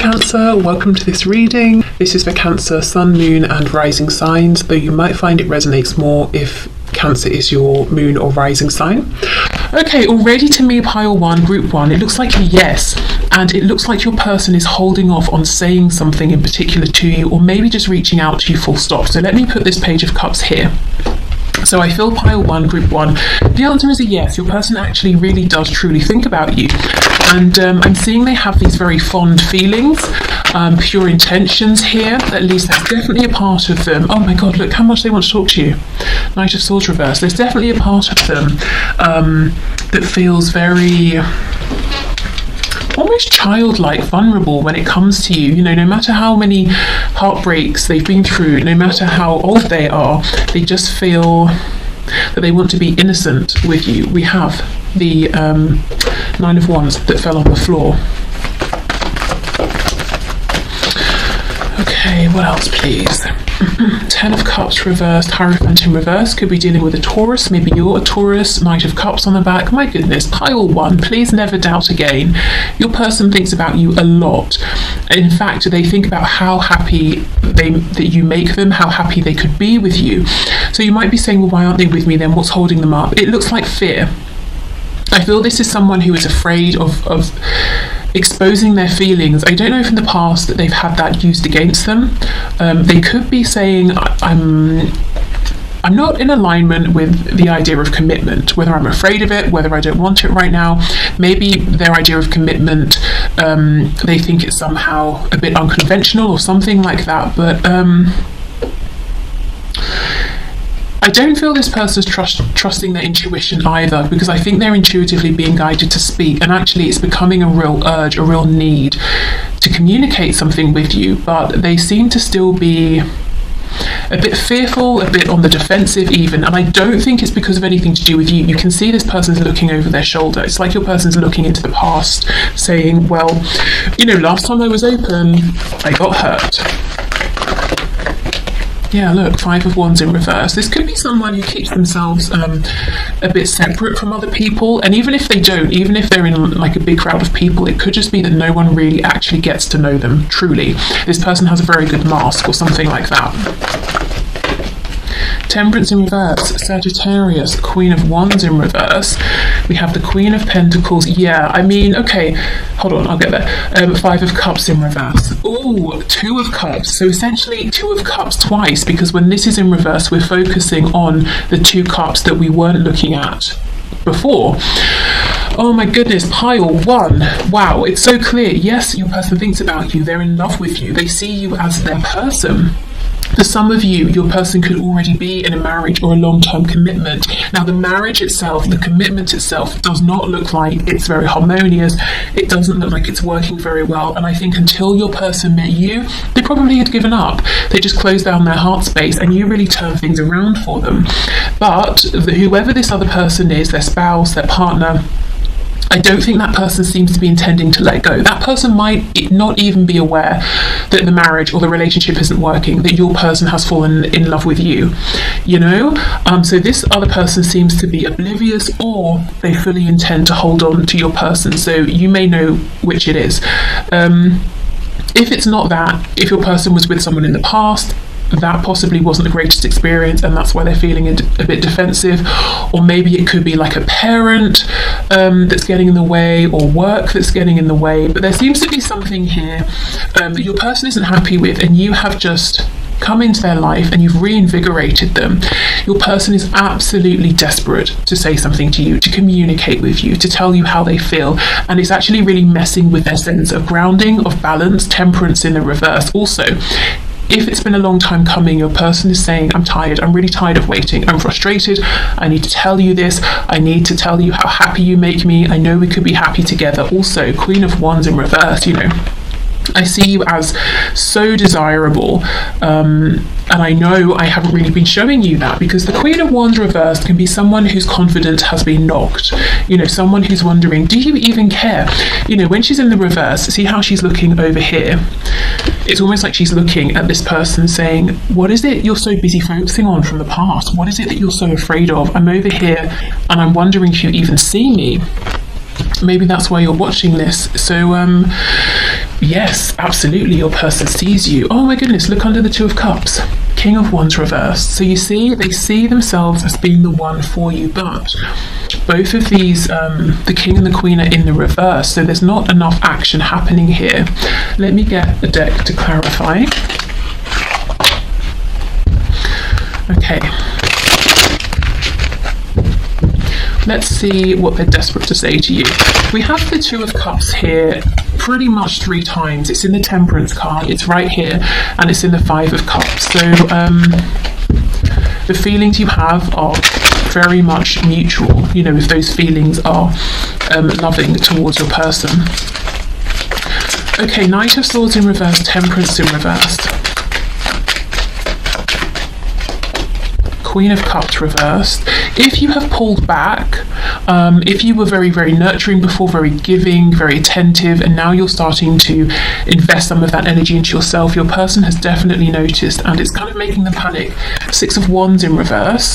Cancer, welcome to this reading. This is for Cancer, Sun, Moon and Rising signs, though you might find it resonates more if Cancer is your moon or rising sign. Okay, already to me, pile 1, group 1, it looks like a yes, and it looks like your person is holding off on saying something in particular to you, or maybe just reaching out to you full stop. So let me put this Page of Cups here. So I feel pile 1, group 1, the answer is a yes. Your person actually really does truly think about you. And I'm seeing they have these very fond feelings, pure intentions here. At least that's definitely a part of them. Oh my God, look how much they want to talk to you. Knight of Swords reversed. There's definitely a part of them that feels very almost childlike, vulnerable when it comes to you. You know, no matter how many heartbreaks they've been through, no matter how old they are, they just feel that they want to be innocent with you. We have the 9 of Wands that fell on the floor. Okay, what else please? 10 of Cups reversed, Hierophant in reverse. Could be dealing with a Taurus. Maybe you're a Taurus. Knight of Cups on the back. My goodness, pile 1, please never doubt again. Your person thinks about you a lot. In fact, they think about how happy that you make them, how happy they could be with you. So you might be saying, well, why aren't they with me then? What's holding them up? It looks like fear. I feel this is someone who is afraid of exposing their feelings. I don't know if in the past that they've had that used against them. They could be saying, I'm not in alignment with the idea of commitment, whether I'm afraid of it, whether I don't want it right now. Maybe their idea of commitment, they think it's somehow a bit unconventional or something like that, but I don't feel this person's trusting their intuition either, because I think they're intuitively being guided to speak, and actually it's becoming a real urge, a real need to communicate something with you, but they seem to still be a bit fearful, a bit on the defensive even, and I don't think it's because of anything to do with you. You can see this person's looking over their shoulder. It's like your person's looking into the past saying, well, you know, last time I was open, I got hurt. Yeah, look, 5 of Wands in reverse. This could be someone who keeps themselves a bit separate from other people, and even if they don't, even if they're in like a big crowd of people, it could just be that no one really actually gets to know them truly. This person has a very good mask or something like that. Temperance in reverse, Sagittarius, Queen of Wands in reverse. We have the Queen of Pentacles. Yeah, I mean, okay, hold on, I'll get there. 5 of Cups in reverse. Ooh, 2 of Cups. So essentially 2 of Cups twice, because when this is in reverse, we're focusing on the 2 cups that we weren't looking at before. Oh my goodness, pile 1. Wow, it's so clear. Yes, your person thinks about you. They're in love with you. They see you as their person. For some of you, your person could already be in a marriage or a long-term commitment. Now, the marriage itself, the commitment itself, does not look like it's very harmonious. It doesn't look like it's working very well. And I think until your person met you, they probably had given up. They just closed down their heart space, and you really turned things around for them. But whoever this other person is, their spouse, their partner, I don't think that person seems to be intending to let go. That person might not even be aware that the marriage or the relationship isn't working, that your person has fallen in love with you, you know? So this other person seems to be oblivious, or they fully intend to hold on to your person. So you may know which it is. If it's not that, if your person was with someone in the past, that possibly wasn't the greatest experience, and that's why they're feeling a bit defensive. Or maybe it could be like a parent that's getting in the way, or work that's getting in the way. But there seems to be something here that your person isn't happy with, and you have just come into their life and you've reinvigorated them. Your person is absolutely desperate to say something to you, to communicate with you, to tell you how they feel, and it's actually really messing with their sense of grounding, of balance. Temperance in the reverse also. If it's been a long time coming, your person is saying, I'm tired, I'm really tired of waiting, I'm frustrated, I need to tell you this, I need to tell you how happy you make me, I know we could be happy together. Also, Queen of Wands in reverse, you know, I see you as so desirable, and I know I haven't really been showing you that, because the Queen of Wands reversed can be someone whose confidence has been knocked. You know, someone who's wondering, do you even care? You know, when she's in the reverse, see how she's looking over here? It's almost like she's looking at this person saying, what is it you're so busy focusing on from the past? What is it that you're so afraid of? I'm over here and I'm wondering if you even see me. Maybe that's why you're watching this. So Yes, absolutely, your person sees you. Oh my goodness, look under the Two of Cups. King of Wands reversed. So you see, they see themselves as being the one for you, but both of these, the King and the Queen, are in the reverse, so there's not enough action happening here. Let me get a deck to clarify. Okay. Let's see what they're desperate to say to you. We have the Two of Cups here pretty much 3 times. It's in the Temperance card, it's right here, and it's in the Five of Cups. So the feelings you have are very much mutual, you know, if those feelings are loving towards your person. Okay, Knight of Swords in reverse, Temperance in reverse. Queen of Cups reversed. If you have pulled back, if you were very, very nurturing before, very giving, very attentive, and now you're starting to invest some of that energy into yourself, your person has definitely noticed, and it's kind of making them panic. Six of Wands in reverse.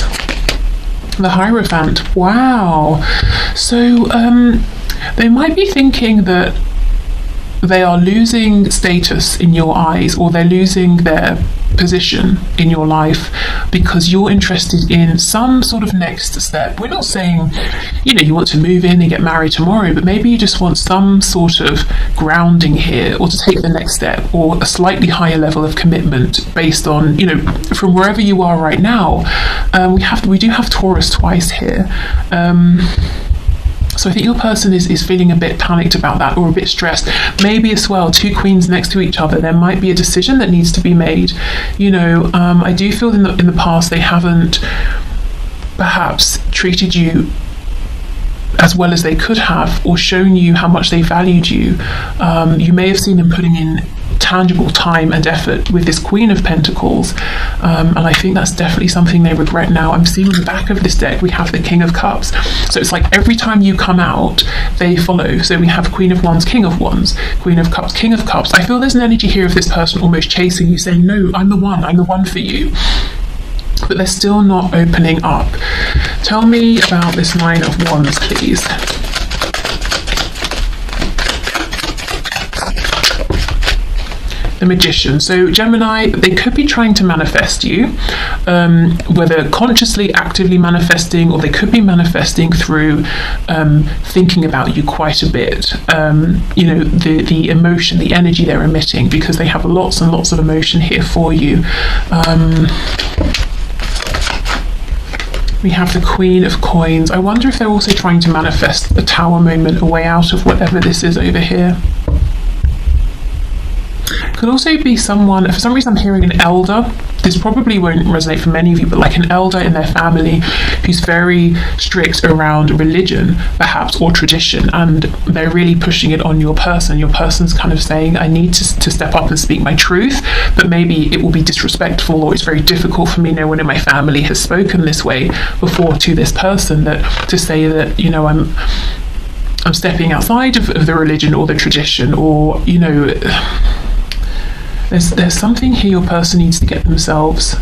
The Hierophant. Wow. So they might be thinking that they are losing status in your eyes, or they're losing their position in your life because you're interested in some sort of next step. We're not saying, you know, you want to move in and get married tomorrow, but maybe you just want some sort of grounding here, or to take the next step, or a slightly higher level of commitment based on, you know, from wherever you are right now. We do have Taurus twice here. So I think your person is feeling a bit panicked about that, or a bit stressed. Maybe as well, 2 queens next to each other, there might be a decision that needs to be made. You know, I do feel in the past they haven't perhaps treated you as well as they could have, or shown you how much they valued you. You may have seen them putting in tangible time and effort with this Queen of Pentacles, and I think that's definitely something they regret now. I'm seeing on the back of this deck we have the King of Cups, so it's like every time you come out they follow. So we have Queen of Wands, King of Wands, Queen of Cups, King of Cups. I feel there's an energy here of this person almost chasing you, saying, no, I'm the one for you, but they're still not opening up. Tell me about this Nine of Wands, please. The Magician. So Gemini, they could be trying to manifest you, whether consciously, actively manifesting, or they could be manifesting through thinking about you quite a bit. You know, the emotion, the energy they're emitting, because they have lots and lots of emotion here for you. We have the Queen of Coins. I wonder if they're also trying to manifest a Tower moment, a way out of whatever this is over here. Could also be someone, for some reason I'm hearing an elder. This probably won't resonate for many of you, but like an elder in their family who's very strict around religion, perhaps, or tradition, and they're really pushing it on your person. Your person's kind of saying, I need to step up and speak my truth, but maybe it will be disrespectful, or it's very difficult for me. No one in my family has spoken this way before to this person, that to say that, you know, I'm stepping outside of the religion or the tradition, or, you know, there's something here your person needs to get themselves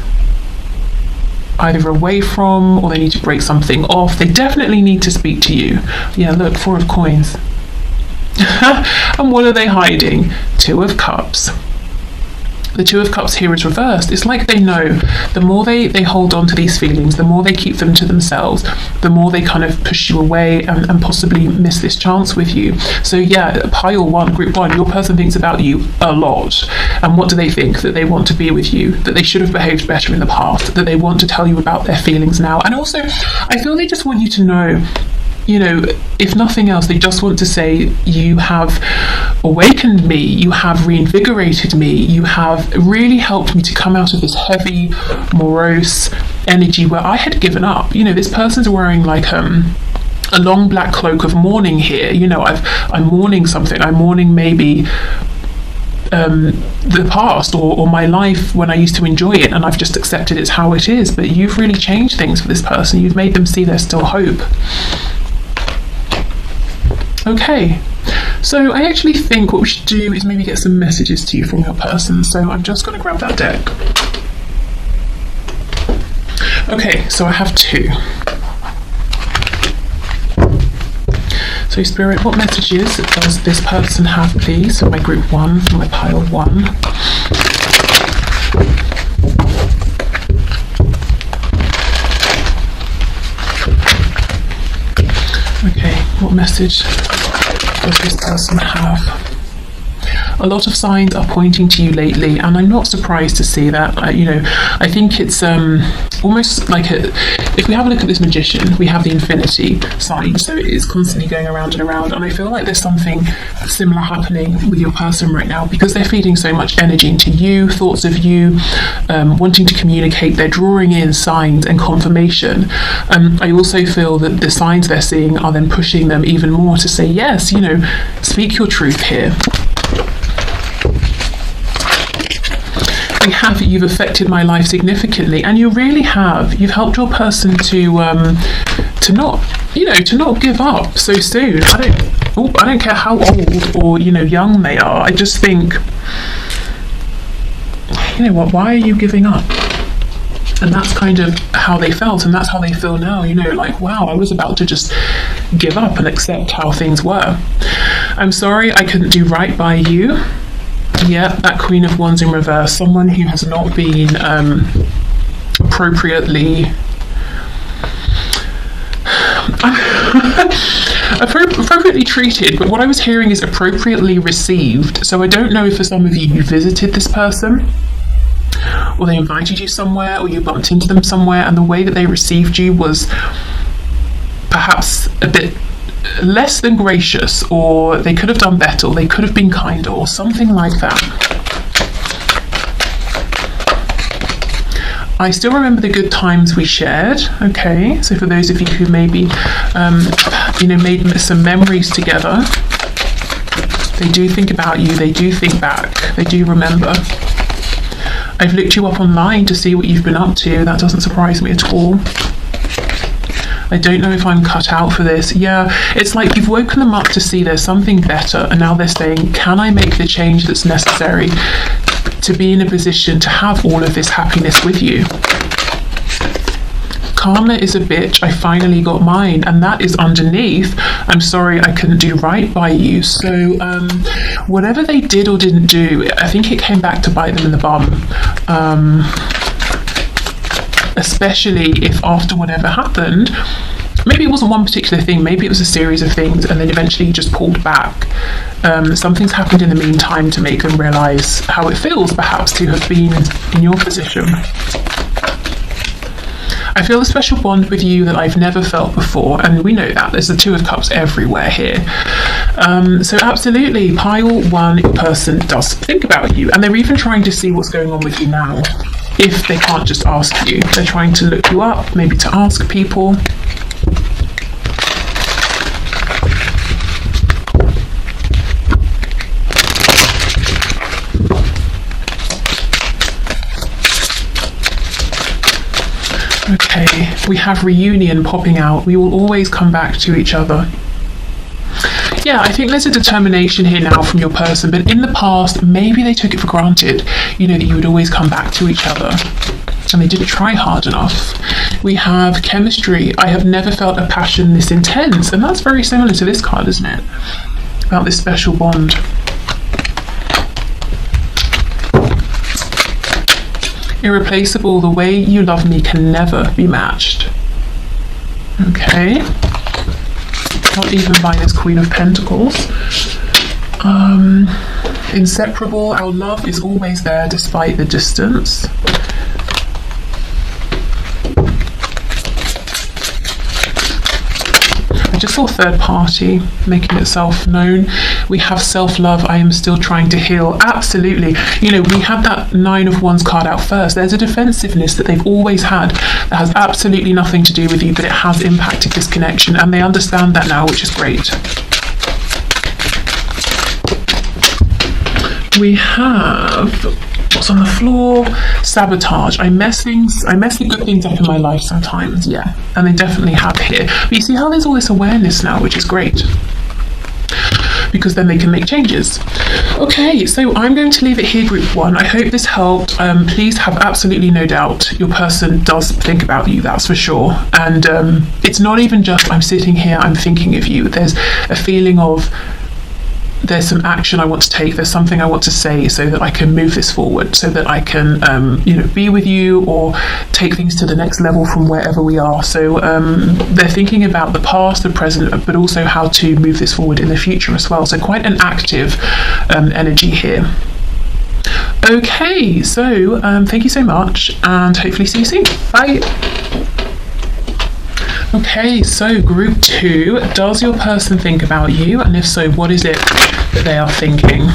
either away from, or they need to break something off. They definitely need to speak to you. Yeah, look, 4 of Coins. And what are they hiding? 2 of Cups. The Two of Cups here is reversed. It's like they know the more they hold on to these feelings, the more they keep them to themselves, the more they kind of push you away and possibly miss this chance with you. So yeah, pile 1, group 1, your person thinks about you a lot. And what do they think? That they want to be with you, that they should have behaved better in the past, that they want to tell you about their feelings now. And also, I feel they just want you to know, you know, if nothing else, they just want to say, you have awakened me, you have reinvigorated me, you have really helped me to come out of this heavy, morose energy where I had given up. You know, this person's wearing like a long black cloak of mourning here. You know, I'm mourning something. I'm mourning maybe the past, or my life when I used to enjoy it, and I've just accepted it's how it is. But you've really changed things for this person. You've made them see there's still hope. Okay, so I actually think what we should do is maybe get some messages to you from your person. So I'm just going to grab that deck. Okay, so I have 2. So Spirit, what messages does this person have, please, for my group 1, for my pile 1? Okay, what message does this person have? A lot of signs are pointing to you lately, and I'm not surprised to see that. I think it's almost like if we have a look at this magician, we have the infinity sign, so it is constantly going around and around, and I feel like there's something similar happening with your person right now, because they're feeding so much energy into you, thoughts of you, wanting to communicate. They're drawing in signs and confirmation. I also feel that the signs they're seeing are then pushing them even more to say, yes, speak your truth here. We have, you've affected my life significantly, and you really have. You've helped your person to not give up so soon. I don't care how old or young they are. I just think, why are you giving up? And that's kind of how they felt, and that's how they feel now. Like, wow, I was about to just give up and accept how things were. I'm sorry I couldn't do right by you. Yeah, that Queen of Wands in reverse, someone who has not been appropriately treated, but what I was hearing is appropriately received. So I don't know if for some of you visited this person, or they invited you somewhere, or you bumped into them somewhere, and the way that they received you was perhaps a bit less than gracious, or they could have done better, or they could have been kinder, or something like that. I still remember the good times we shared. Okay, so for those of you who maybe made some memories together, they do think about you, they do think back, they do remember. I've looked you up online to see what you've been up to. That doesn't surprise me at all. I don't know if I'm cut out for this. Yeah, it's like you've woken them up to see there's something better, and now they're saying, can I make the change that's necessary to be in a position to have all of this happiness with you? Karma is a bitch, I finally got mine, and that is underneath, I'm sorry I couldn't do right by you. So whatever they did or didn't do, I think it came back to bite them in the bum. Especially if after whatever happened, maybe it wasn't one particular thing, maybe it was a series of things, and then eventually you just pulled back. Something's happened in the meantime to make them realise how it feels perhaps to have been in your position. I feel a special bond with you that I've never felt before, and we know that there's the Two of Cups everywhere here. So absolutely, pile 1 person does think about you, and they're even trying to see what's going on with you now. If they can't just ask you, they're trying to look you up, maybe to ask people. Okay, we have reunion popping out. We will always come back to each other. Yeah, I think there's a determination here now from your person, but in the past, maybe they took it for granted, that you would always come back to each other, and they didn't try hard enough. We have chemistry. I have never felt a passion this intense, and that's very similar to this card, isn't it? About this special bond. Irreplaceable, the way you love me can never be matched. Okay. Not even by this Queen of Pentacles. Inseparable, our love is always there despite the distance. I just saw third party making itself known. We have self-love, I am still trying to heal. Absolutely. We had that 9 of Wands card out first. There's a defensiveness that they've always had that has absolutely nothing to do with you, but it has impacted this connection, and they understand that now, which is great. We have, what's on the floor? Sabotage. I mess the good things up in my life sometimes, yeah, and they definitely have here. But you see how there's all this awareness now, which is great. because then they can make changes. Okay, so I'm going to leave it here, group one. I hope this helped. Please have absolutely no doubt your person does think about you, that's for sure. And it's not even just I'm sitting here, I'm thinking of you. There's a feeling of there's some action I want to take, there's something I want to say so that I can move this forward, so that I can be with you or take things to the next level from wherever we are. So they're thinking about the past, the present, but also how to move this forward in the future as well. So quite an active energy here. Okay, so thank you so much, and hopefully see you soon. Bye. Okay, so group two, does your person think about you? And if so, what is it that they are thinking?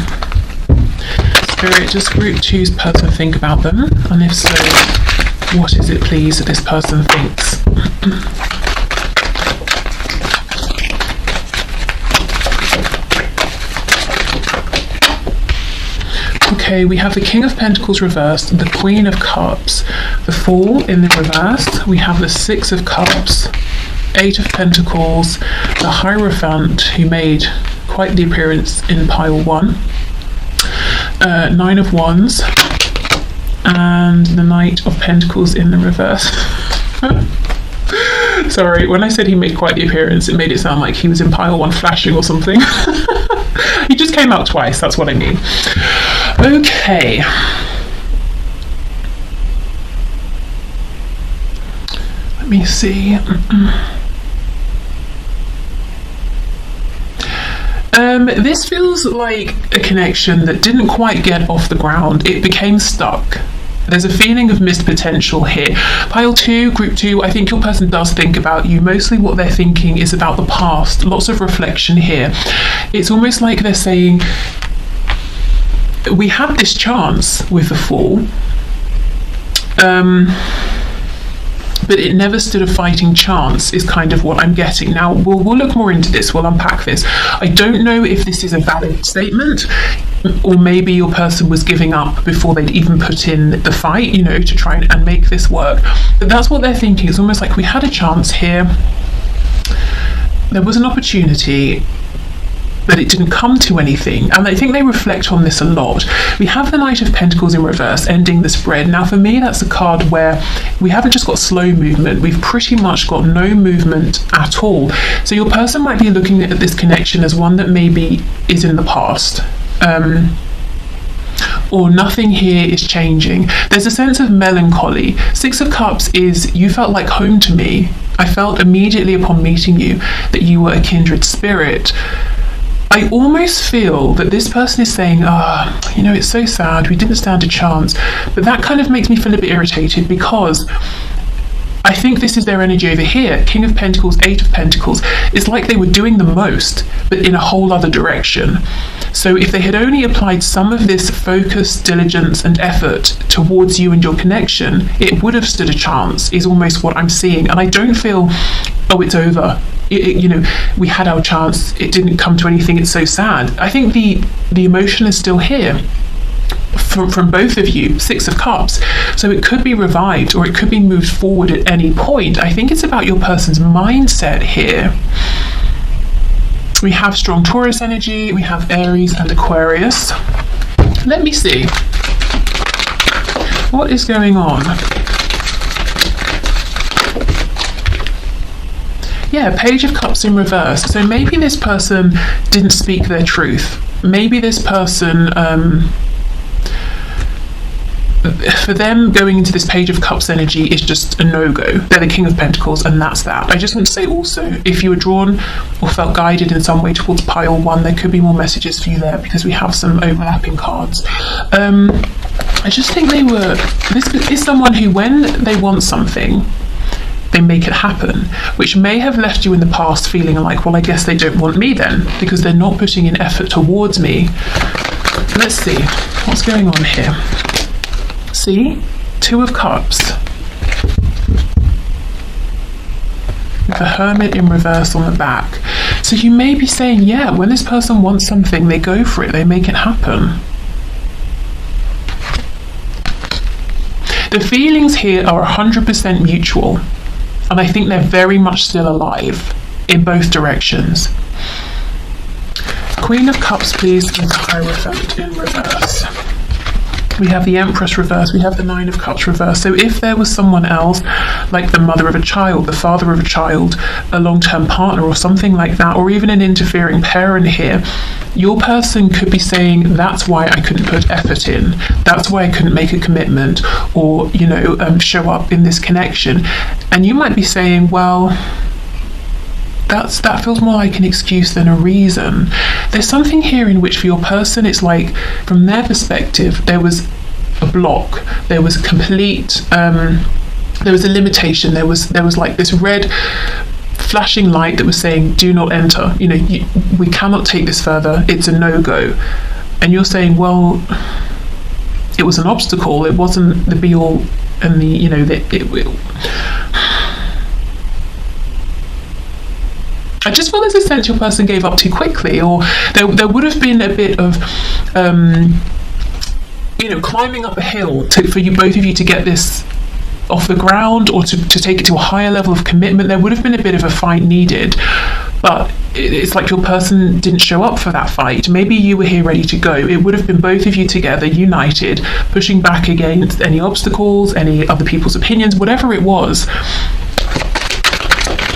Spirit, does group two's person think about them? And if so, what is it, please, that this person thinks? Okay, we have the King of Pentacles reversed, the Queen of Cups, the Fool in the reverse, we have the Six of Cups, Eight of Pentacles, the Hierophant, who made quite the appearance in pile one, Nine of Wands, and the Knight of Pentacles in the reverse. Sorry, when I said he made quite the appearance, it made it sound like he was in pile one flashing or something. He just came out twice, that's what I mean. Okay. Let me see. This feels like a connection that didn't quite get off the ground. It became stuck. There's a feeling of missed potential here. Pile two, group two, I think your person does think about you. Mostly what they're thinking is about the past. Lots of reflection here. It's almost like they're saying, we had this chance with the Fool, but it never stood a fighting chance, is kind of what I'm getting. Now, we'll look more into this, we'll unpack this. I don't know if this is a valid statement, or maybe your person was giving up before they'd even put in the fight, to try and make this work. But that's what they're thinking. It's almost like we had a chance here, there was an opportunity, but it didn't come to anything. And I think they reflect on this a lot. We have the Knight of Pentacles in reverse, ending the spread. Now, for me, that's a card where we haven't just got slow movement, we've pretty much got no movement at all. So your person might be looking at this connection as one that maybe is in the past. Or nothing here is changing. There's a sense of melancholy. Six of Cups is, you felt like home to me. I felt immediately upon meeting you that you were a kindred spirit. I almost feel that this person is saying, it's so sad, we didn't stand a chance. But that kind of makes me feel a bit irritated, because I think this is their energy over here. King of Pentacles, Eight of Pentacles. It's like they were doing the most, but in a whole other direction. So if they had only applied some of this focus, diligence, and effort towards you and your connection, it would have stood a chance, is almost what I'm seeing. And I don't feel, it's over. We had our chance, it didn't come to anything, it's so sad. I think the emotion is still here from both of you. Six of Cups. So it could be revived, or it could be moved forward at any point. I think it's about your person's mindset here. We have strong Taurus energy, we have Aries and Aquarius. Let me see. What is going on? Yeah, Page of Cups in reverse. So maybe this person didn't speak their truth. Maybe this person, for them, going into this Page of Cups energy is just a no-go. They're the King of Pentacles, and that's that. I just want to say also, if you were drawn or felt guided in some way towards pile one, there could be more messages for you there, because we have some overlapping cards. I just think this is someone who, when they want something, they make it happen, which may have left you in the past feeling like, well, I guess they don't want me then, because they're not putting in effort towards me. Let's see, what's going on here? See? Two of Cups. With the Hermit in reverse on the back. So you may be saying, yeah, when this person wants something, they go for it, they make it happen. The feelings here are 100% mutual. And I think they're very much still alive in both directions. Queen of Cups, please, and Hierophant in reverse. We have the Empress reverse, we have the Nine of Cups reverse. So if there was someone else, like the mother of a child, the father of a child, a long-term partner or something like that, or even an interfering parent here, your person could be saying, that's why I couldn't put effort in, that's why I couldn't make a commitment, or, show up in this connection. And you might be saying, well, that feels more like an excuse than a reason. There's something here in which for your person it's like, from their perspective, there was a block, there was a complete there was a limitation, there was like this red flashing light that was saying, do not enter, we cannot take this further, it's a no-go. And you're saying, well, it was an obstacle, it wasn't the be-all and I just feel there's a sense your person gave up too quickly, or there would have been a bit of, climbing up a hill for you, both of you, to get this off the ground, or to take it to a higher level of commitment. There would have been a bit of a fight needed, but it's like your person didn't show up for that fight. Maybe you were here ready to go. It would have been both of you together, united, pushing back against any obstacles, any other people's opinions, whatever it was.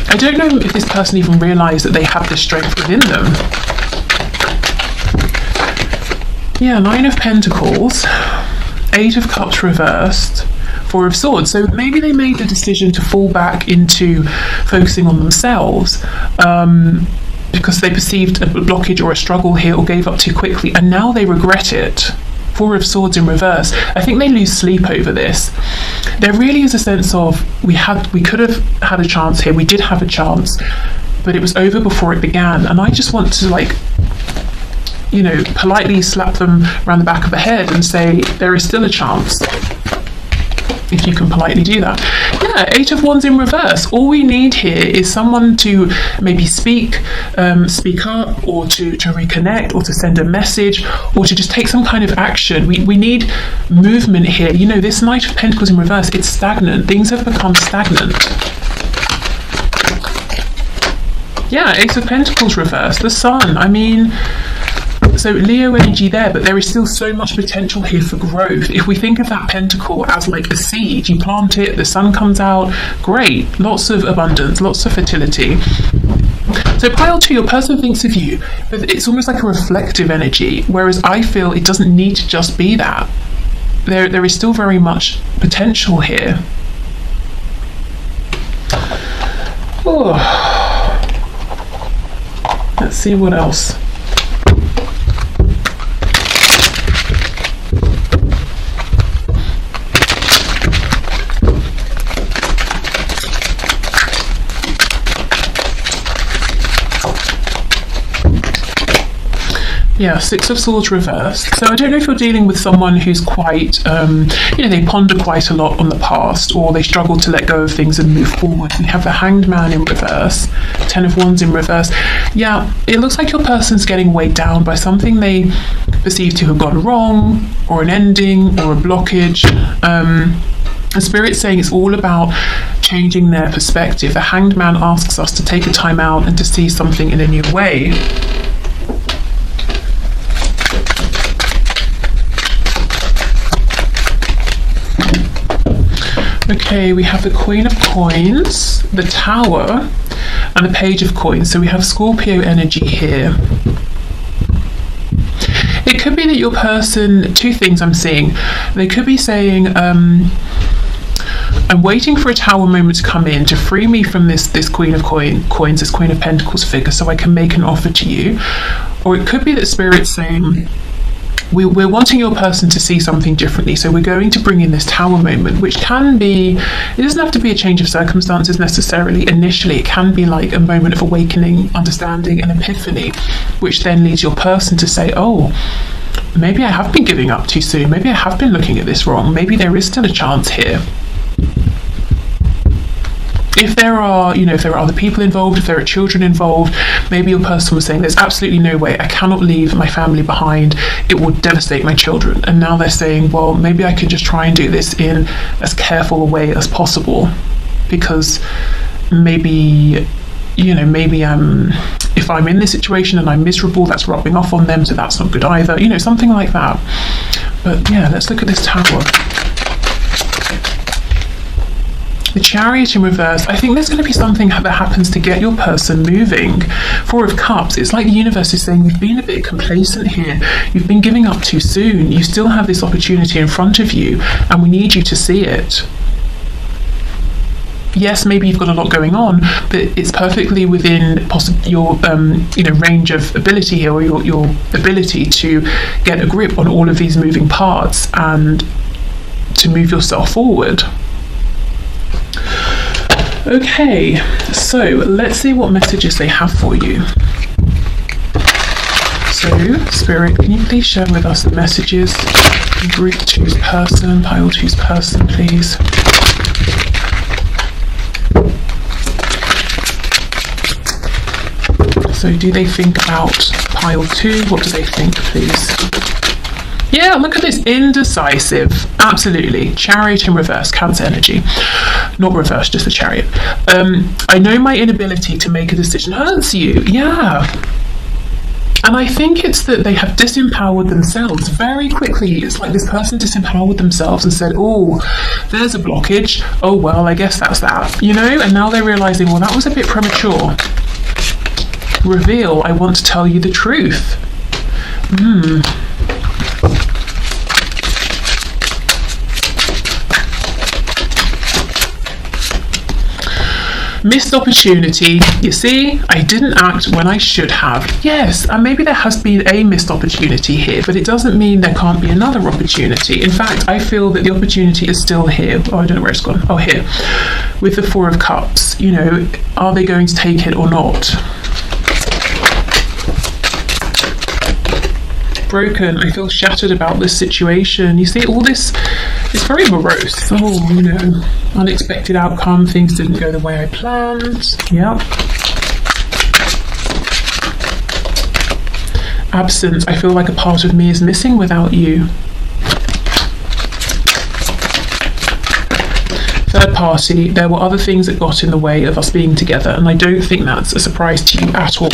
I don't know if this person even realised that they had this strength within them. Yeah, Nine of Pentacles, Eight of Cups reversed, Four of Swords. So maybe they made the decision to fall back into focusing on themselves because they perceived a blockage or a struggle here, or gave up too quickly, and now they regret it. Four of Swords in reverse. I think they lose sleep over this. There really is a sense of, we could have had a chance here, we did have a chance, but it was over before it began. And I just want to politely slap them around the back of the head and say, there is still a chance, if you can politely do that. Yeah, Eight of Wands in reverse. All we need here is someone to maybe speak up, or to reconnect, or to send a message, or to just take some kind of action. We need movement here. This Knight of Pentacles in reverse, it's stagnant. Things have become stagnant. Yeah, Ace of Pentacles reverse, the Sun. So Leo energy there, but there is still so much potential here for growth. If we think of that pentacle as like a seed, you plant it, the sun comes out, great, lots of abundance, lots of fertility. So pile 2, your person thinks of you, but it's almost like a reflective energy, whereas I feel it doesn't need to just be that. There is still very much potential here. Oh. Let's see what else. Yeah, Six of Swords reversed. So I don't know if you're dealing with someone who's quite, they ponder quite a lot on the past, or they struggle to let go of things and move forward. We have the Hanged Man in reverse, Ten of Wands in reverse. Yeah, it looks like your person's getting weighed down by something they perceive to have gone wrong, or an ending, or a blockage. The Spirit's saying it's all about changing their perspective. The Hanged Man asks us to take a time out and to see something in a new way. Okay, we have the Queen of Coins, the Tower, and the Page of Coins. So we have Scorpio energy here. It could be that your person, two things I'm seeing. They could be saying, I'm waiting for a Tower moment to come in to free me from this Queen of Coins, this Queen of Pentacles figure, so I can make an offer to you. Or it could be that Spirit's saying, we're wanting your person to see something differently, so we're going to bring in this Tower moment, which can be, it doesn't have to be a change of circumstances necessarily. Initially, it can be like a moment of awakening, understanding, and epiphany, which then leads your person to say, oh, maybe I have been giving up too soon, maybe I have been looking at this wrong, maybe there is still a chance here. If there are, if there are other people involved, if there are children involved, maybe your person was saying, there's absolutely no way, I cannot leave my family behind, it would devastate my children. And now they're saying, well, maybe I could just try and do this in as careful a way as possible, because maybe if I'm in this situation and I'm miserable, that's rubbing off on them, so that's not good either. You know, something like that. But yeah, let's look at this Tower. The Chariot in reverse. I think there's going to be something that happens to get your person moving. Four of Cups. It's like the universe is saying you've been a bit complacent here. You've been giving up too soon. You still have this opportunity in front of you, and we need you to see it. Yes, maybe you've got a lot going on, but it's perfectly within your range of ability here, or your ability to get a grip on all of these moving parts and to move yourself forward. Okay, so let's see what messages they have for you. So, Spirit, can you please share with us the messages? Group 2's person, pile 2's person, please. So, do they think about pile 2? What do they think, please? Yeah, look at this, indecisive, absolutely. Chariot in reverse, Cancer energy. Not reverse, just the Chariot. I know my inability to make a decision hurts you, yeah. And I think it's that they have disempowered themselves very quickly. It's like this person disempowered themselves and said, oh, there's a blockage. Oh, well, I guess that's that, you know? And now they're realizing, well, that was a bit premature. Reveal, I want to tell you the truth. Missed opportunity. You see, I didn't act when I should have. Yes, and maybe there has been a missed opportunity here, but it doesn't mean there can't be another opportunity. In fact, I feel that the opportunity is still here. Oh, I don't know where it's gone. Oh, here. With the Four of Cups, you know, are they going to take it or not? Broken. I feel shattered about this situation. You see, all this is very morose. Oh, you know, unexpected outcome. Things didn't go the way I planned. Yep. Absence. I feel like a part of me is missing without you. Third party. There were other things that got in the way of us being together, and I don't think that's a surprise to you at all.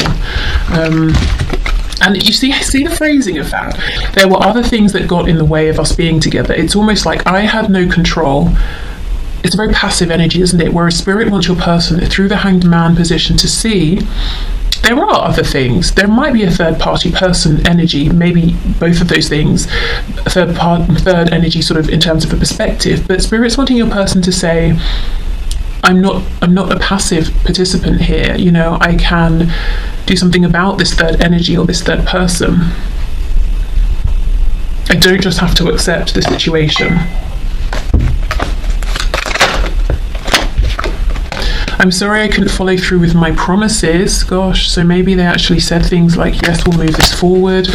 And you see the phrasing of that. There were other things that got in the way of us being together. It's almost like I had no control. It's a very passive energy, isn't it? Whereas Spirit wants your person through the Hanged Man position to see there are other things. There might be a third party person energy, maybe both of those things. Third energy sort of in terms of a perspective. But Spirit's wanting your person to say, I'm not a passive participant here, you know, I can do something about this third energy or this third person. I don't just have to accept the situation. I'm sorry I couldn't follow through with my promises. Gosh, so maybe they actually said things like, yes, we'll move this forward.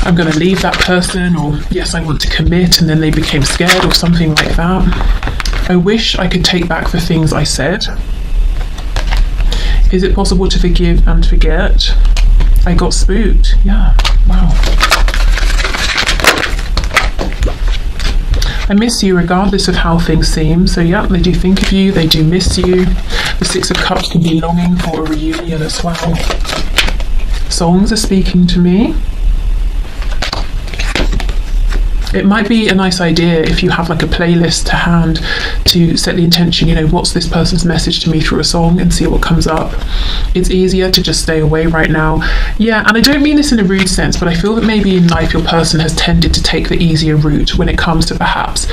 I'm going to leave that person, or yes, I want to commit, and then they became scared or something like that. I wish I could take back the things I said. Is it possible to forgive and forget? I got spooked. Yeah, wow. I miss you regardless of how things seem. So yeah, they do think of you, they do miss you. The Six of Cups can be longing for a reunion as well. Songs are speaking to me. It might be a nice idea if you have like a playlist to hand to set the intention, you know, what's this person's message to me through a song, and see what comes up. It's easier to just stay away right now. Yeah, and I don't mean this in a rude sense, but I feel that maybe in life your person has tended to take the easier route when it comes to perhaps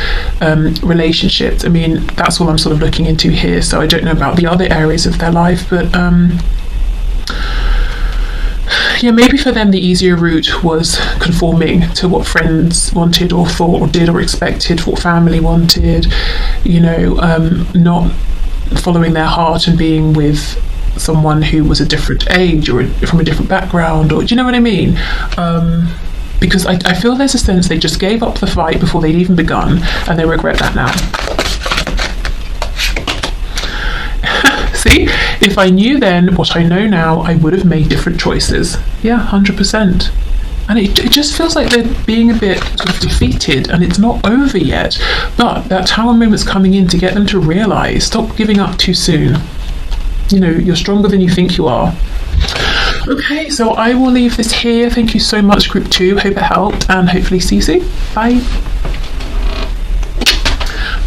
relationships. I mean, that's what I'm sort of looking into here, so I don't know about the other areas of their life, but yeah, maybe for them the easier route was conforming to what friends wanted or thought or did or expected, what family wanted, you know, not following their heart and being with someone who was a different age or from a different background, or do you know what I mean? Because I feel there's a sense they just gave up the fight before they'd even begun, and they regret that now. See, if I knew then what I know now, I would have made different choices. Yeah, 100%. And it just feels like they're being a bit sort of defeated, and it's not over yet. But that Tower moment's coming in to get them to realise, stop giving up too soon. You know, you're stronger than you think you are. Okay, so I will leave this here. Thank you so much, Group 2. Hope it helped, and hopefully see you soon. Bye.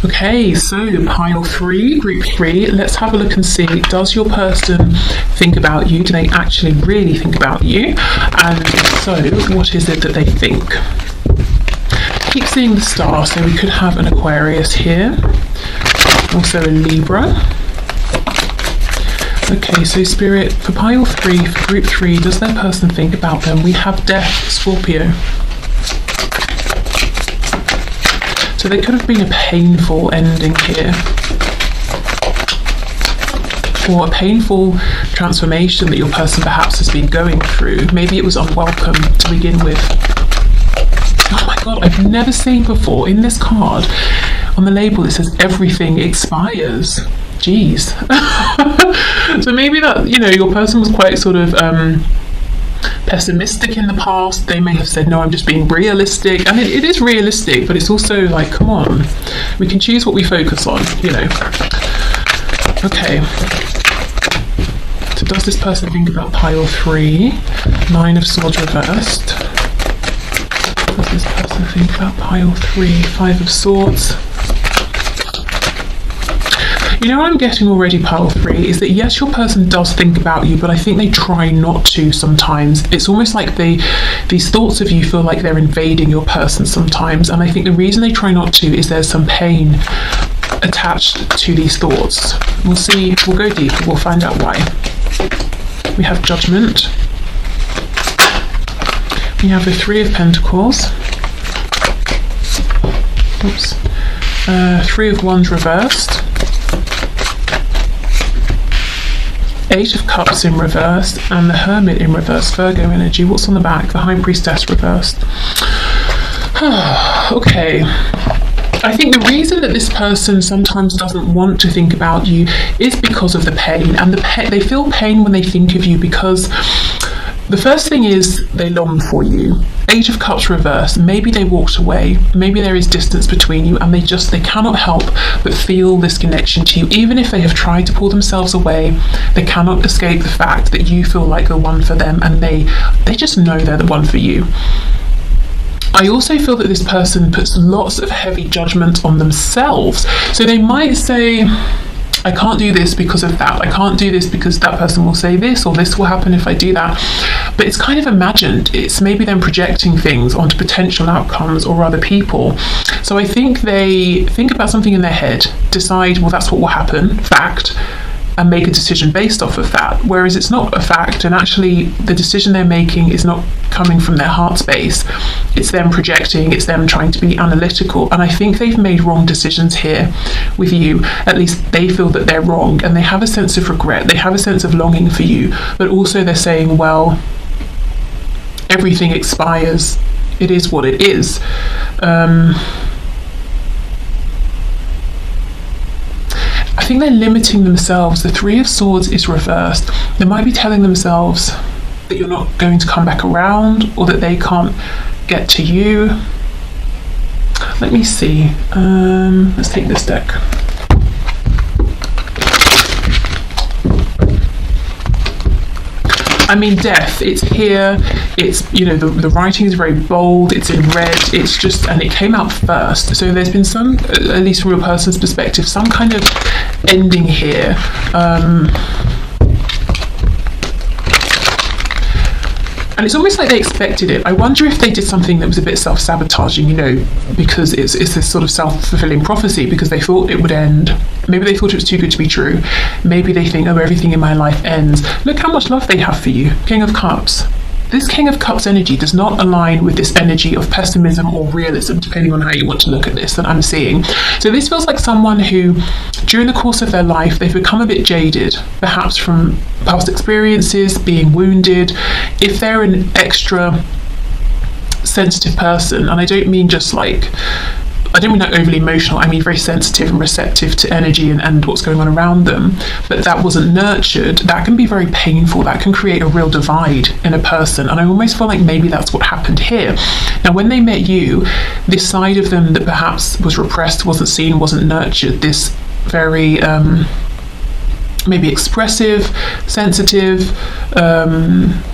Okay, so pile 3, Group 3. Let's have a look and see, does your person think about you? Do they actually really think about you? And if so, what is it that they think? Keep seeing the star, so we could have an Aquarius here, also a Libra. Okay, so Spirit, for pile 3, for Group 3, does their person think about them? We have Death, Scorpio. So there could have been a painful ending here, or a painful transformation that your person perhaps has been going through. Maybe it was unwelcome to begin with. Oh my god, I've never seen before in this card, on the label it says everything expires. Jeez. So maybe that, you know, your person was quite sort of pessimistic in the past. They may have said, no, I'm just being realistic. And it is realistic, but it's also like, come on, we can choose what we focus on, you know. Okay. So does this person think about pile 3? 9 of Swords reversed. Does this person think about pile 3? 5 of Swords. You know what I'm getting already, pile 3, is that yes, your person does think about you, but I think they try not to sometimes. It's almost like these thoughts of you feel like they're invading your person sometimes, and I think the reason they try not to is there's some pain attached to these thoughts. We'll see, we'll go deeper, we'll find out why. We have Judgment. We have the 3 of Pentacles. Oops. 3 of Wands reversed. 8 of Cups in reverse, and the Hermit in reverse, Virgo energy. What's on the back? The High Priestess reversed. Okay. I think the reason that this person sometimes doesn't want to think about you is because of the pain, and they feel pain when they think of you because the first thing is they long for you. 8 of Cups reversed. Maybe they walked away. Maybe there is distance between you, and they cannot help but feel this connection to you. Even if they have tried to pull themselves away, they cannot escape the fact that you feel like the one for them, and they just know they're the one for you. I also feel that this person puts lots of heavy judgment on themselves. So they might say, I can't do this because of that. I can't do this because that person will say this, or this will happen if I do that. But it's kind of imagined. It's maybe them projecting things onto potential outcomes or other people. So I think they think about something in their head, decide, well, that's what will happen, fact, and make a decision based off of that. Whereas it's not a fact, and actually the decision they're making is not coming from their heart space. It's them projecting, it's them trying to be analytical, and I think they've made wrong decisions here with you. At least they feel that they're wrong, and they have a sense of regret, they have a sense of longing for you, but also they're saying, well, everything expires, it is what it is. I think they're limiting themselves. The 3 of Swords is reversed. They might be telling themselves that you're not going to come back around, or that they can't get to you. Let me see. Let's take this deck. I mean, Death, it's here, it's, you know, the writing is very bold, it's in red, it's just, and it came out first. So there's been some, at least from a person's perspective, some kind of ending here. And it's almost like they expected it. I wonder if they did something that was a bit self-sabotaging, you know, because it's this sort of self-fulfilling prophecy, because they thought it would end. Maybe they thought it was too good to be true. Maybe they think, oh, everything in my life ends. Look how much love they have for you. King of Cups. This King of Cups energy does not align with this energy of pessimism or realism, depending on how you want to look at this, that I'm seeing. So this feels like someone who, during the course of their life, they've become a bit jaded, perhaps from past experiences, being wounded. If they're an extra sensitive person, and I don't mean just like, I don't mean like overly emotional, I mean very sensitive and receptive to energy and what's going on around them, but that wasn't nurtured, that can be very painful, that can create a real divide in a person, and I almost feel like maybe that's what happened here. Now when they met you, this side of them that perhaps was repressed, wasn't seen, wasn't nurtured, this very maybe expressive, sensitive,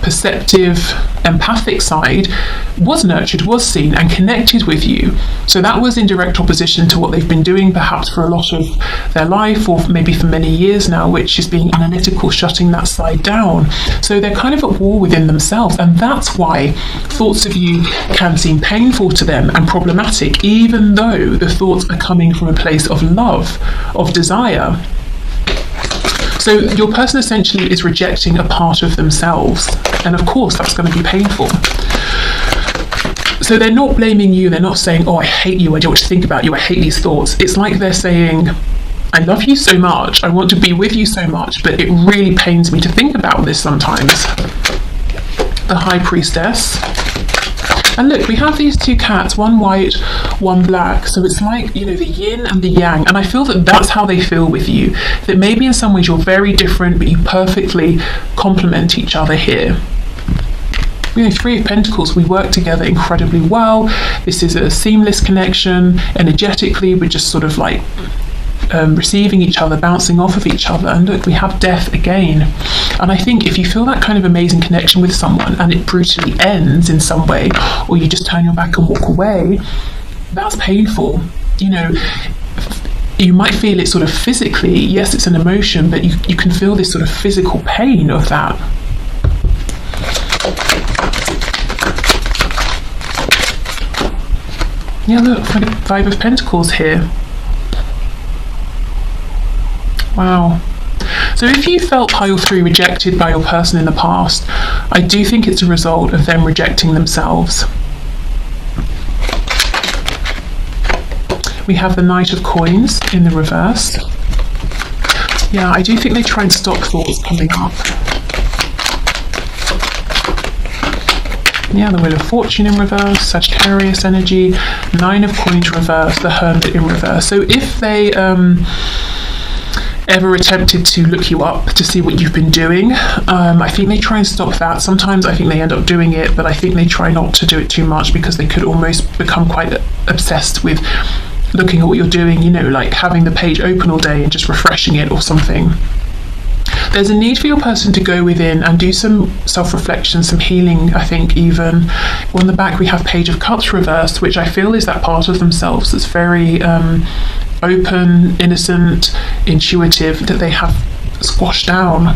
perceptive, empathic side was nurtured, was seen and connected with you. So that was in direct opposition to what they've been doing perhaps for a lot of their life, or maybe for many years now, which is being analytical, shutting that side down. So they're kind of at war within themselves, and that's why thoughts of you can seem painful to them and problematic, even though the thoughts are coming from a place of love, of desire. So your person essentially is rejecting a part of themselves, and of course that's going to be painful. So they're not blaming you, they're not saying, oh, I hate you, I don't want to think about you, I hate these thoughts. It's like they're saying, I love you so much, I want to be with you so much, but it really pains me to think about this sometimes. The High Priestess. And look, we have these two cats, one white, one black. So it's like, the yin and the yang. And I feel that that's how they feel with you. That maybe in some ways you're very different, but you perfectly complement each other here. Three of Pentacles, we work together incredibly well. This is a seamless connection. Energetically, we're just sort of like receiving each other, bouncing off of each other. And look, we have Death again. And I think if you feel that kind of amazing connection with someone and it brutally ends in some way, or you just turn your back and walk away, that's painful. You might feel it sort of physically. Yes, it's an emotion, but you can feel this sort of physical pain of that. Yeah, look, Five of Pentacles here. Wow. So if you felt pile 3 rejected by your person in the past, I do think it's a result of them rejecting themselves. We have the Knight of Coins in the reverse. Yeah, I do think they try and stop thoughts coming up. Yeah, the Wheel of Fortune in reverse, Sagittarius energy, Nine of Coins reverse, the Hermit in reverse. So if they ever attempted to look you up to see what you've been doing, I think they try and stop that. Sometimes I think they end up doing it, but I think they try not to do it too much because they could almost become quite obsessed with looking at what you're doing, like having the page open all day and just refreshing it or something. There's a need for your person to go within and do some self-reflection, some healing, I think even. On the back we have Page of Cups reversed, which I feel is that part of themselves that's very open, innocent, intuitive, that they have squashed down.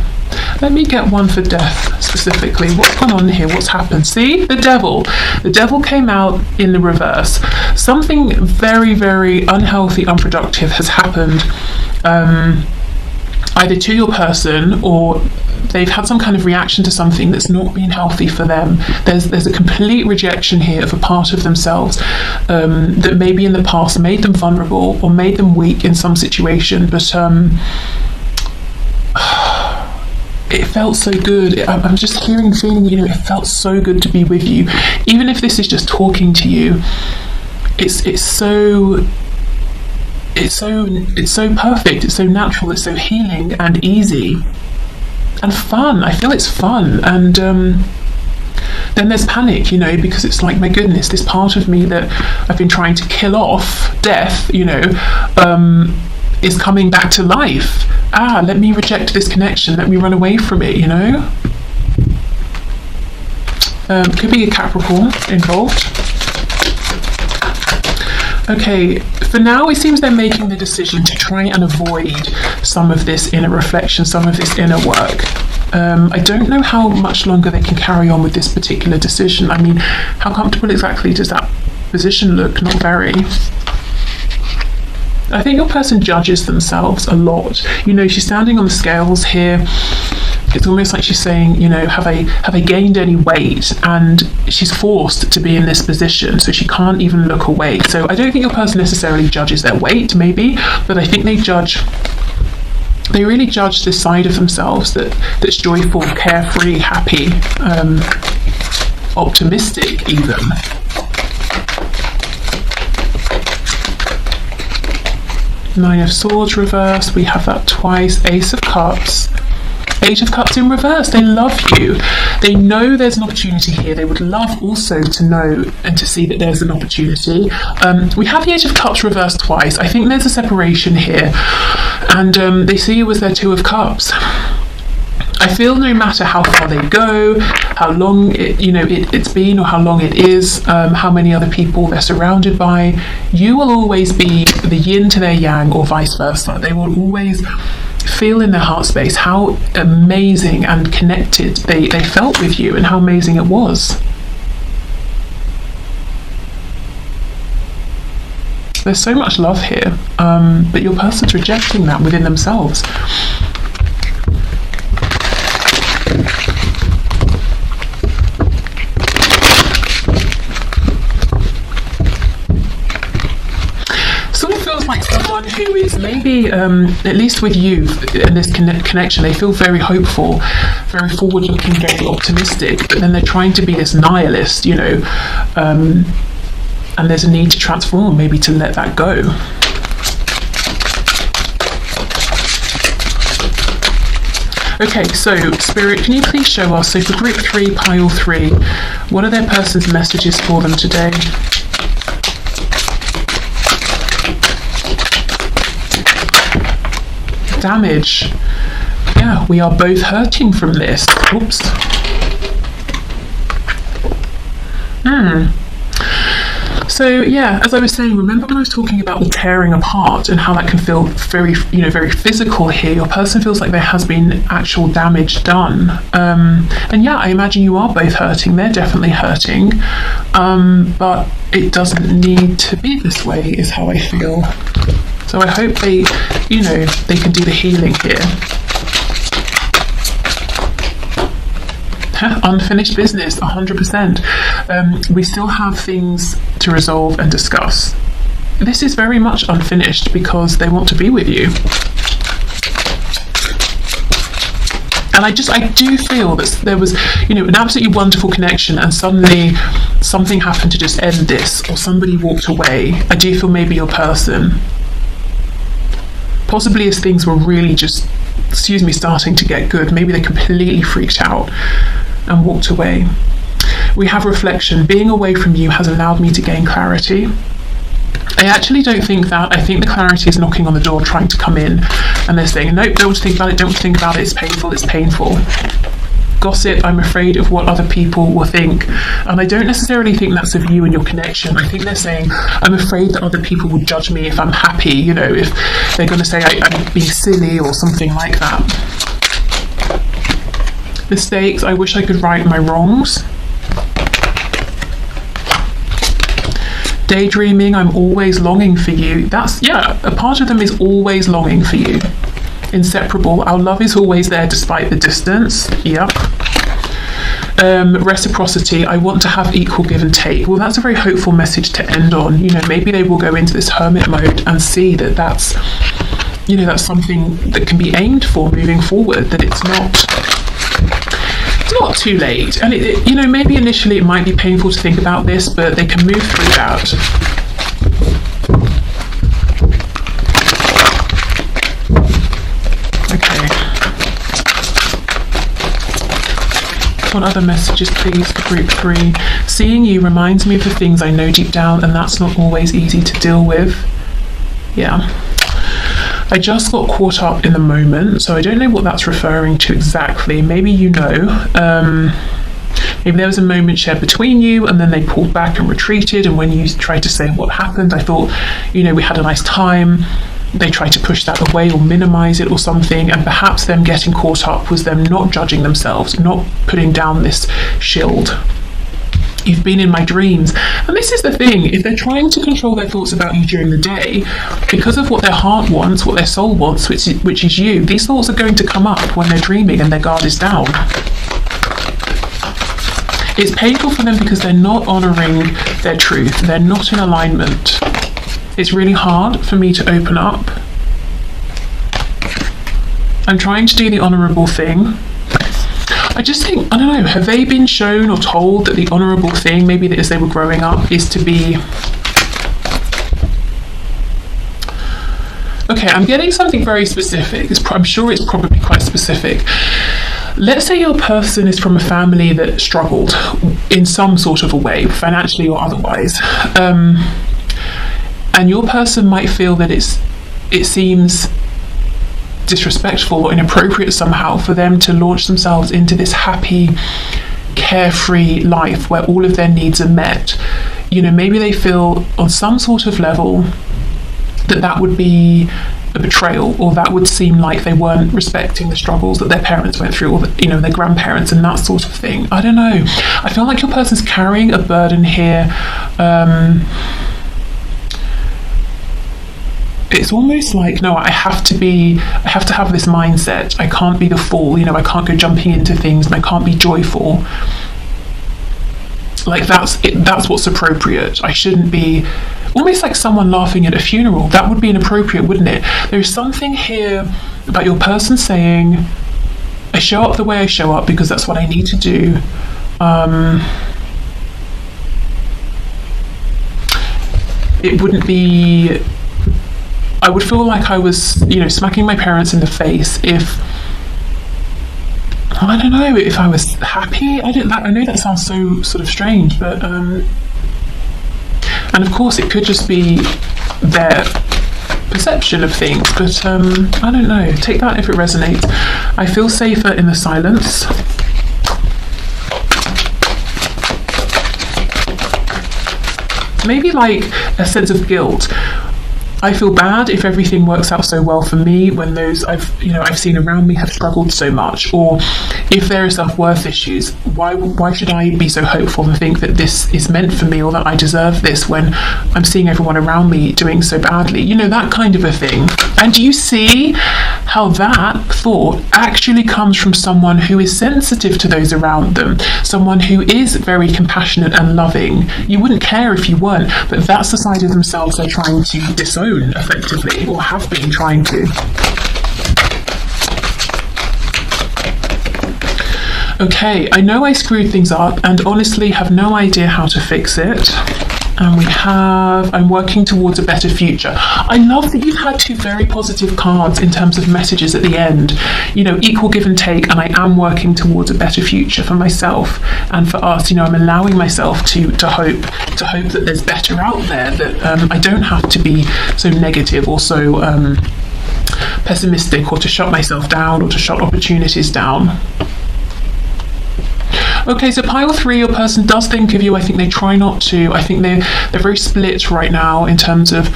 Let me get one for Death specifically. What's gone on here? What's happened? See? The Devil. The Devil came out in the reverse. Something very, very unhealthy, unproductive has happened. Either to your person, or they've had some kind of reaction to something that's not been healthy for them. There's a complete rejection here of a part of themselves that maybe in the past made them vulnerable or made them weak in some situation, but it felt so good. I'm just feeling, it felt so good to be with you. Even if this is just talking to you, it's so perfect, it's so natural, it's so healing and easy and fun. I feel it's fun. And then there's panic, because it's like, my goodness, this part of me that I've been trying to kill off, Death, is coming back to life. Let me reject this connection, let me run away from it, could be a Capricorn involved. Okay, for now it seems they're making the decision to try and avoid some of this inner reflection, some of this inner work. I don't know how much longer they can carry on with this particular decision. I mean, how comfortable exactly does that position look? Not very. I think your person judges themselves a lot. She's standing on the scales here. It's almost like she's saying, have I gained any weight? And she's forced to be in this position, so she can't even look away. So I don't think your person necessarily judges their weight, maybe, but I think they really judge this side of themselves that's joyful, carefree, happy, optimistic even. Nine of Swords reversed, we have that twice, Ace of Cups, Page of Cups in reverse. They love you. They know there's an opportunity here. They would love also to know and to see that there's an opportunity. We have the Age of Cups reversed twice. I think there's a separation here, and they see you as their Two of Cups. I feel no matter how far they go, how long it's been, or how long it is, how many other people they're surrounded by, you will always be the yin to their yang, or vice versa. They will always feel in their heart space how amazing and connected they felt with you, and how amazing it was. There's so much love here, but your person's rejecting that within themselves. Who is maybe, at least with you in this connection, they feel very hopeful, very forward-looking, very optimistic, but then they're trying to be this nihilist, and there's a need to transform, maybe to let that go. Okay, so Spirit, can you please show us, so for group 3, pile 3, what are their person's messages for them today? Damage. Yeah, we are both hurting from this. Oops. So yeah, as I was saying, remember when I was talking about the tearing apart and how that can feel very, very physical here? Your person feels like there has been actual damage done. And yeah, I imagine you are both hurting. They're definitely hurting. But it doesn't need to be this way, is how I feel. So I hope they can do the healing here. Unfinished business, 100%. We still have things to resolve and discuss. This is very much unfinished because they want to be with you. And I do feel that there was, an absolutely wonderful connection, and suddenly something happened to just end this, or somebody walked away. I do feel maybe your person, possibly as things were really just, starting to get good, maybe they completely freaked out and walked away. We have reflection. Being away from you has allowed me to gain clarity. I actually don't think that. I think the clarity is knocking on the door, trying to come in, and they're saying, nope, don't think about it, don't think about it, it's painful, it's painful. Gossip, I'm afraid of what other people will think. And I don't necessarily think that's of you and your connection. I think they're saying, I'm afraid that other people will judge me if I'm happy, if they're going to say I'm being silly or something like that. Mistakes, I wish I could right my wrongs. Daydreaming, I'm always longing for you. A part of them is always longing for you. Inseparable, our love is always there despite the distance. Yep. Reciprocity, I want to have equal give and take. Well, that's a very hopeful message to end on. Maybe they will go into this hermit mode and see that that's something that can be aimed for moving forward, that it's not too late. And maybe initially it might be painful to think about this, but they can move through that. What other messages, please, for group 3? Seeing you reminds me of the things I know deep down, and that's not always easy to deal with. Yeah. I just got caught up in the moment, so I don't know what that's referring to exactly. Maybe maybe there was a moment shared between you, and then they pulled back and retreated, and when you tried to say what happened, I thought, we had a nice time. They try to push that away or minimize it or something, and perhaps them getting caught up was them not judging themselves, not putting down this shield. You've been in my dreams. And this is the thing, if they're trying to control their thoughts about you during the day, because of what their heart wants, what their soul wants, which is you, these thoughts are going to come up when they're dreaming and their guard is down. It's painful for them because they're not honouring their truth. They're not in alignment. It's really hard for me to open up. I'm trying to do the honourable thing. I just think, I don't know, have they been shown or told that the honourable thing, maybe as they were growing up, is to be... Okay, I'm getting something very specific. I'm sure it's probably quite specific. let's say your person is from a family that struggled in some sort of a way, financially or otherwise, and your person might feel that it seems disrespectful or inappropriate somehow for them to launch themselves into this happy, carefree life where all of their needs are met. Maybe they feel on some sort of level that would be a betrayal, or that would seem like they weren't respecting the struggles that their parents went through, or their grandparents and that sort of thing. I don't know. I feel like your person's carrying a burden here. It's almost like, no, I have to have this mindset. I can't be the fool, I can't go jumping into things, and I can't be joyful. Like that's what's appropriate. I shouldn't be, almost like someone laughing at a funeral. That would be inappropriate, wouldn't it? There's something here about your person saying, I show up the way I show up because that's what I need to do. It wouldn't be, I would feel like I was, smacking my parents in the face if, I don't know, if I was happy. I know that sounds so sort of strange, but and of course it could just be their perception of things, but I don't know. Take that if it resonates. I feel safer in the silence. Maybe like a sense of guilt. I feel bad if everything works out so well for me when those I've seen around me have struggled so much, or if there are self-worth issues. Why should I be so hopeful and think that this is meant for me, or that I deserve this, when I'm seeing everyone around me doing so badly? That kind of a thing. And do you see how that thought actually comes from someone who is sensitive to those around them, someone who is very compassionate and loving? You wouldn't care if you weren't, but that's the side of themselves they're trying to disown, effectively, or have been trying to. Okay, I know I screwed things up and honestly have no idea how to fix it. And we have, I'm working towards a better future. I love that you've had two very positive cards in terms of messages at the end. Equal give and take, and I am working towards a better future for myself and for us. I'm allowing myself to hope that there's better out there, that I don't have to be so negative or so pessimistic, or to shut myself down, or to shut opportunities down. Okay, so pile 3, your person does think of you. I think they try not to. I think they're very split right now in terms of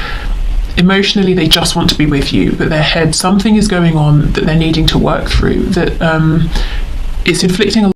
emotionally they just want to be with you, but their head, something is going on that they're needing to work through, that it's inflicting a